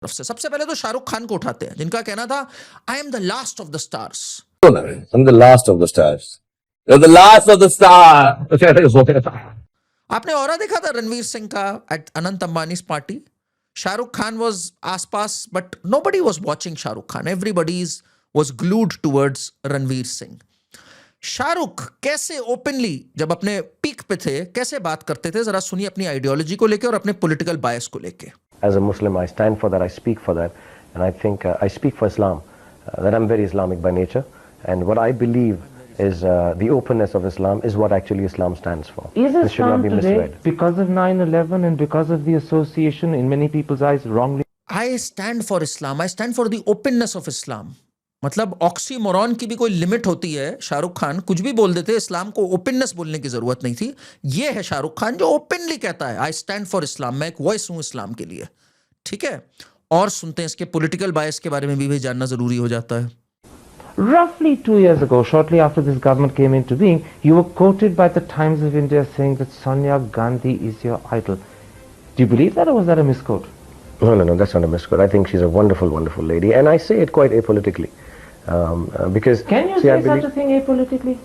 तरफ से। सबसे पहले तो शाहरुख खान को उठाते हैं, जिनका कहना था I am the last of the stars. I'm the last of the stars. You're the last of the stars. आपने और देखा था रणवीर सिंह का at Anant Ambani party? Shahrukh Khan was आसपास, but nobody was watching Shahrukh Khan, everybody was glued towards Ranveer Singh. Shahrukh कैसे ओपनली जब अपने peak पे थे कैसे बात करते थे, जरा सुनिए अपनी आइडियोलॉजी को लेके और अपने पॉलिटिकल बायस को लेके। As a Muslim, I stand for that, I speak for that, and I think I speak for Islam, that I'm very Islamic by nature, and what I believe is the openness of Islam is what actually Islam stands for. Is This should not Islam be today, misread. because of 9/11 and because of the association in many people's eyes wrongly? I stand for Islam, I stand for the openness of Islam। मतलब oxymoron की भी कोई limit होती है। शाहरुख खान कुछ भी बोल देते, इस्लाम को ओपननेस बोलने की जरूरत नहीं थी। ये है शाहरुख खान जो ओपनली कहता है आई स्टैंड फॉर इस्लाम, मैं एक वॉइस हूं इस्लाम के लिए। ठीक है, और सुनते हैं इसके पॉलिटिकल बायस के बारे में भी जानना जरूरी हो जाता है। Roughly 2 years ago, shortly after this government came into being, you were quoted by the Times of India saying that Sonia Gandhi is your idol. Do you believe that, or was that a misquote? No, that's not a misquote. I think she's a wonderful, wonderful lady, and I say it quite apolitically. Because Can you see, say I believe, such a thing apolitically?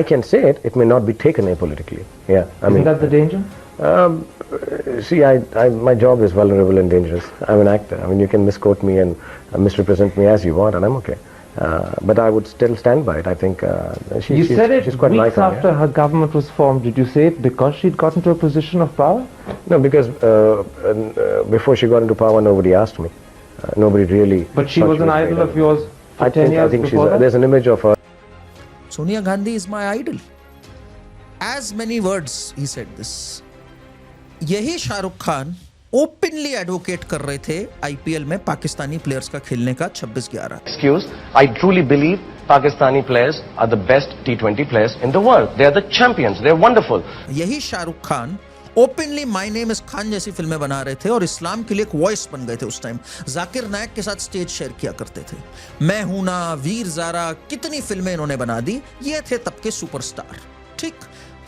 I can say it. It may not be taken apolitically. Yeah, I Isn't mean, that the danger? see, my job is vulnerable and dangerous. I'm an actor. I mean, you can misquote me and misrepresent me as you want, and I'm okay. But I would still stand by it. I think You said it she's quite an weeks icon, after yeah. her government was formed. Did you say it because she'd gotten to a position of power? No, because before she got into power, nobody asked me. Nobody really. But she thought was an idol great. of yours for I 10 think years she's before that? there's an image of her. Sonia Gandhi is my idol. As many words he said this. यही Shahrukh Khan openly advocate कर रहे थे IPL में Pakistani players का खेलने का 26-11। Excuse, I truly believe Pakistani players are the best T20 players in the world. They are the champions. They are wonderful. यही Shahrukh Khan openly my name is Khan जैसी फिल्में बना रहे थे और इस्लाम के लिए एक वॉइस बन गए थे। उस टाइम जाकिर नायक के साथ स्टेज शेयर किया करते थे। मैं हूं ना, वीर ज़ारा, कितनी फिल्में इन्होंने बना दी। ये थे तब के सुपरस्टार। ठीक,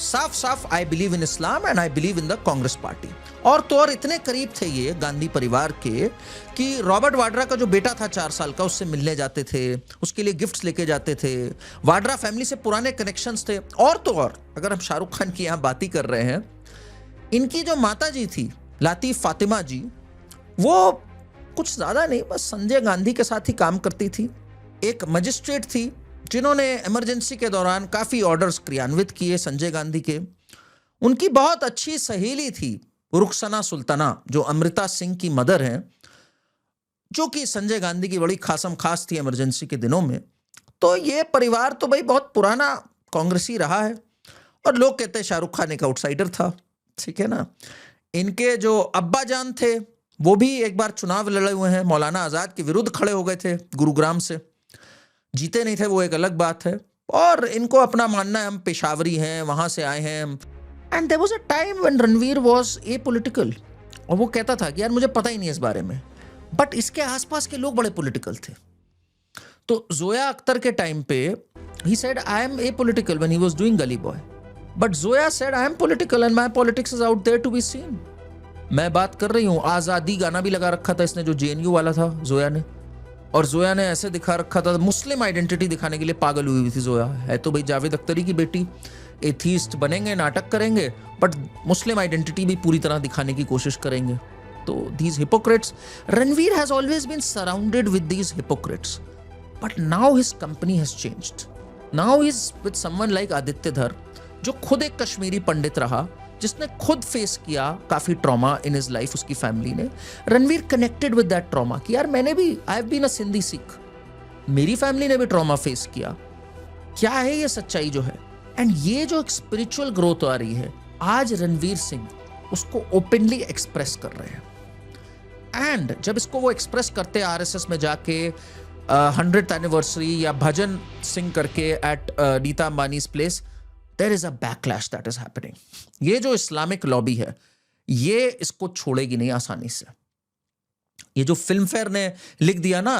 साफ साफ I believe in Islam and I believe in the Congress party. और तो और इतने करीब थे ये गांधी परिवार के कि रॉबर्ट वाड्रा का जो बेटा था 4 साल का, उससे मिलने जाते थे, उसके लिए गिफ्ट्स लेके जाते थे। वाड्रा फैमिली से पुराने कनेक्शंस थे। और तो और अगर हम शाहरुख खान की यहाँ बात ही कर रहे हैं, इनकी जो माता जी थी लातीफ फातिमा जी, वो कुछ ज्यादा नहीं, बस संजय गांधी के साथ ही काम करती थी। एक मजिस्ट्रेट थी जिन्होंने इमरजेंसी के दौरान काफी ऑर्डर्स क्रियान्वित किए संजय गांधी के। उनकी बहुत अच्छी सहेली थी रुखसना सुल्ताना, जो अमृता सिंह की मदर हैं, जो कि संजय गांधी की बड़ी खासम खास थी इमरजेंसी के दिनों में। तो ये परिवार तो भाई बहुत पुराना कांग्रेसी रहा है। और लोग कहते हैं शाहरुख खान एक आउटसाइडर था। ठीक है ना। इनके जो अब्बा जान थे वो भी एक बार चुनाव लड़े हुए हैं, मौलाना आजाद के विरुद्ध खड़े हो गए थे गुरुग्राम से। जीते नहीं थे, वो एक अलग बात है। और इनको अपना मानना है हम पेशावरी हैं, वहां से आए हैं। And there was a time when Ranveer was apolitical, और वो कहता था कि यार मुझे पता ही नहीं है इस बारे में, बट इसके आसपास के लोग बड़े पॉलिटिकल थे। तो जोया अख्तर के टाइम पे he said I am apolitical when he was doing Gully boy, but Zoya said I am political and my politics is out there to be seen. मैं बात कर रही हूं, आजादी गाना भी लगा रखा था इसने, जो जेएनयू वाला था जोया ने। और जोया ने ऐसे दिखा रखा था, मुस्लिम आइडेंटिटी दिखाने के लिए पागल हुई थी जोया। है तो भाई जावेद अख्तरी की बेटी, एथीस्ट बनेंगे, नाटक करेंगे, बट मुस्लिम आइडेंटिटी भी पूरी तरह दिखाने की कोशिश करेंगे। तो these hypocrites, Ranveer has always been surrounded with these hypocrites, but now his company has changed. Now is with someone like Aditya Dhar, जो खुद एक कश्मीरी पंडित रहा, जिसने खुद फेस किया काफी ट्रॉमा इन हिज लाइफ, उसकी फैमिली ने। Ranveer connected with that trauma कि यार मैंने भी, I have been a Sindhi Sikh, मेरी फैमिली ने भी ट्रॉमा फेस किया। क्या है ये सच्चाई जो है। एंड ये जो एक स्पिरिचुअल ग्रोथ आ रही है, आज रणवीर सिंह उसको ओपनली एक्सप्रेस कर रहे हैं। एंड जब इसको वो एक्सप्रेस करते आरएसएस में जाके 100th एनिवर्सरी या भजन सिंह करके at Nita Ambani's place, there is a backlash that is happening. ये जो इस्लामिक लॉबी है ये इसको छोड़ेगी नहीं आसानी से। ये जो फिल्म फेयर ने लिख दिया ना,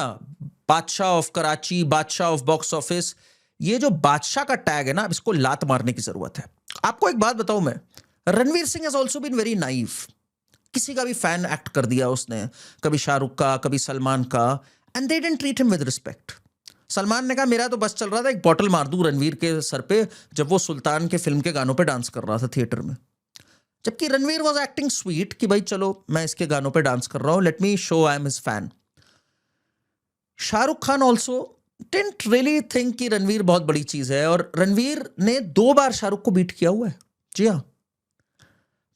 बादशाह ऑफ कराची, बादशाह ऑफ बॉक्स ऑफिस, ये जो बादशाह का टैग है ना, अब इसको लात मारने की जरूरत है। आपको एक बात बताऊं मैं, Ranveer Singh has also been very naive. किसी का भी फैन एक्ट कर दिया उसने, कभी शाहरुख का, कभी सलमान का, and they didn't treat him with respect. Salman ने कहा मेरा तो बस चल रहा था एक बॉटल मार दूं रणवीर के सर पे जब वो सुल्तान के फिल्म के गानों पे डांस कर रहा था थिएटर में, जबकि रणवीर वाज एक्टिंग स्वीट कि भाई चलो मैं इसके गानों पे डांस कर रहा हूं, let me show I am his fan. Shahrukh Khan also didn't really think कि रणवीर बहुत बड़ी चीज है, और रणवीर ने 2 बार शाहरुख को बीट किया हुआ है। जी हाँ,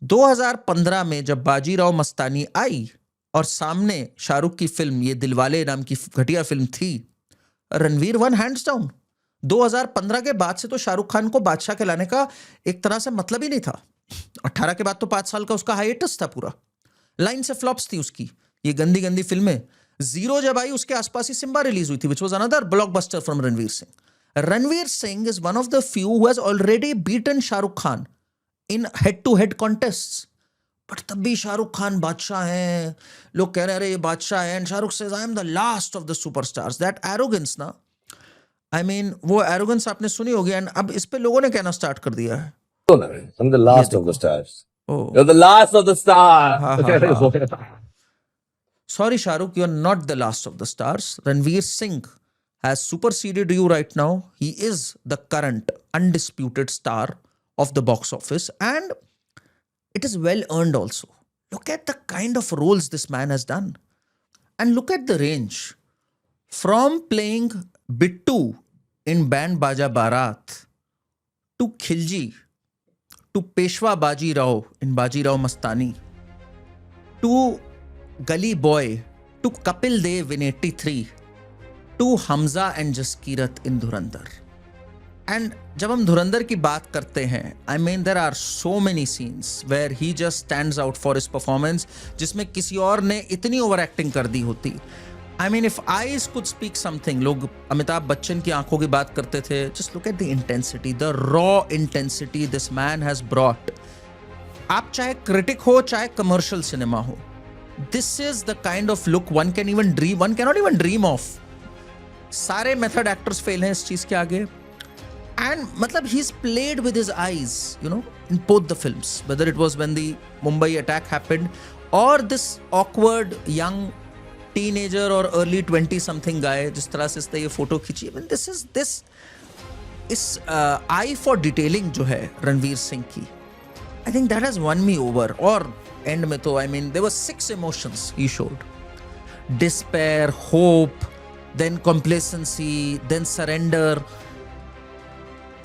2015 में जब बाजीराव मस्तानी आई और सामने शाहरुख की फिल्म ये दिलवाले नाम की घटिया फिल्म थी, रणवीर वन हैंड्स डाउन। 2015 के बाद से तो शाहरुख खान को बादशाह कहलाने का एक तरह से मतलब ही नहीं था। 18 के बाद तो 5 साल का उसका हाइएटस था पूरा, लाइन से फ्लॉप्स थी उसकी ये गंदी गंदी फिल्में। जीरो जब आई उसके आसपास ही सिम्बा रिलीज हुई थी, which was another blockbuster from Ranveer Singh. Ranveer Singh is one of the few who has already beaten Shahrukh Khan in head to head contests, but तब भी शाहरुख खान बादशाह हैं, लोग कह रहे हैं अरे ये बादशाह है, and Shahrukh says I am the last of the superstars. That arrogance ना, आई मीन वो एरोगेंस आपने सुनी होगी, एंड अब इस पे लोगों ने कहना स्टार्ट कर दिया है I'm the last of the stars. Oh. You're the last of the stars. Sorry Shahrukh, you're not the last of the stars. Ranveer Singh has superseded you right now. He is the current undisputed star of the box office, and it is well earned also. Look at the kind of roles this man has done, and look at the range from playing Bittu in Band Baja Barat to Khilji to Peshwa Bajirao in Bajirao Mastani to Gully Boy to Kapil Dev in 83 to Hamza and Jaskirat in Dhurandhar. And जब हम धुरंधर की बात करते हैं, I mean there are so many scenes where he just stands out for his performance, जिसमें किसी और ने इतनी ओवर एक्टिंग कर दी होती। I mean if eyes could speak something, लोग अमिताभ बच्चन की आंखों की बात करते थे, just look at the intensity, the raw intensity this man has brought. आप चाहे क्रिटिक हो चाहे कमर्शियल सिनेमा हो, this is the kind of look one cannot even dream of. सारे मेथड एक्टर्स फेल हैं इस चीज के आगे, and मतलब he's played with his eyes, you know, in both the films, whether it was when the Mumbai attack happened or this awkward young teenager or early 20 something guy जिस तरह से इसने ये फोटो खींची। I mean, इस eye for detailing जो है रणवीर सिंह की, I think that has won me over. और एंड में तो I mean there were 6 emotions he showed: despair, hope, then complacency, then surrender.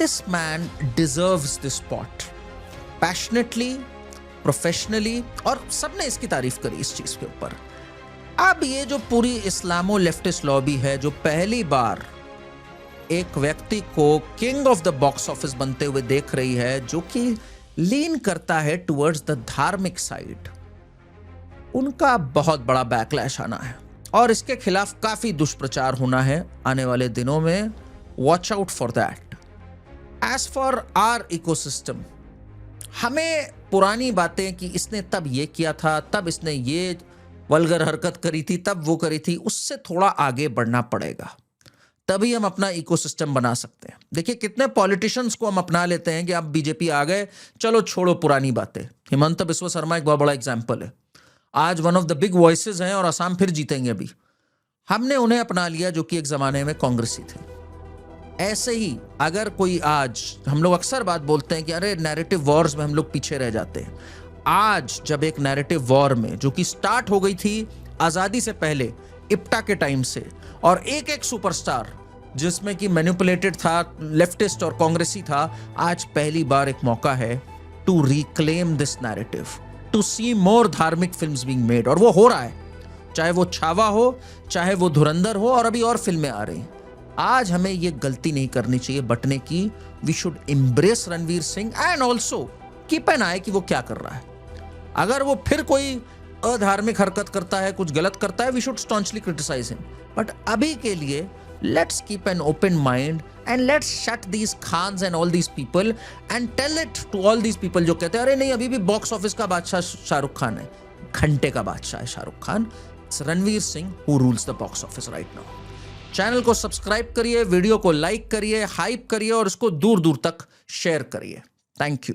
This man deserves this spot passionately, professionally, और सबने इसकी तारीफ करी इस चीज के ऊपर। अब ये जो पूरी इस्लामो लेफ्टिस्ट लॉबी है जो पहली बार एक व्यक्ति को king of the box office बनते हुए देख रही है, जो कि लीन करता है टुवर्ड्स द धार्मिक साइड, उनका बहुत बड़ा बैकलैश आना है और इसके खिलाफ काफी दुष्प्रचार होना है आने वाले दिनों में। Watch out for that. As for our ecosystem, हमें पुरानी बातें कि इसने तब ये किया था, तब इसने ये वल्गर हरकत करी थी, तब वो करी थी, उससे थोड़ा आगे बढ़ना पड़ेगा, तभी हम अपना इकोसिस्टम बना सकते हैं। देखिए कितने पॉलिटिशियंस को हम अपना लेते हैं कि अब बीजेपी आ गए, चलो छोड़ो पुरानी बातें। हिमंत बिस्वा शर्मा एक बहुत बड़ा एग्जाम्पल है, आज one of the big voices हैं और असम फिर जीतेंगे अभी। हमने उन्हें अपना लिया जो कि एक जमाने में कांग्रेसी थे। ऐसे ही अगर कोई आज, हम लोग अक्सर बात बोलते हैं कि अरे नैरेटिव वॉर्स में हम लोग पीछे रह जाते हैं। आज जब एक नैरेटिव वॉर में जो कि स्टार्ट हो गई थी आजादी से पहले इप्टा के टाइम से, और एक एक सुपरस्टार जिसमें कि मैनिपुलेटेड था, लेफ्टिस्ट और कांग्रेसी था, आज पहली बार एक मौका है to reclaim this narrative, to see more धार्मिक फिल्म्स बीइंग मेड। और वो हो रहा है, चाहे वो छावा हो, चाहे वो धुरंधर हो, और अभी और फिल्में आ रही हैं। आज हमें ये गलती नहीं करनी चाहिए बटने की। We should embrace Ranveer Singh and also keep an eye कि वो क्या कर रहा है। अगर वो फिर कोई अधार्मिक हरकत करता है, कुछ गलत करता है, we should staunchly criticise him. But अभी के लिए let's keep an open mind and let's shut these Khans and all these people and tell it to all these people जो कहते हैं अरे नहीं अभी भी बॉक्स ऑफिस का बादशाह शाहरुख खान है। घंटे का बादशाह है Shahrukh Khan. It's Ranveer Singh who rules the box office right now. Channel को सब्सक्राइब करिए, वीडियो को लाइक करिए, हाइप करिए और इसको दूर दूर तक शेयर करिए। Thank you.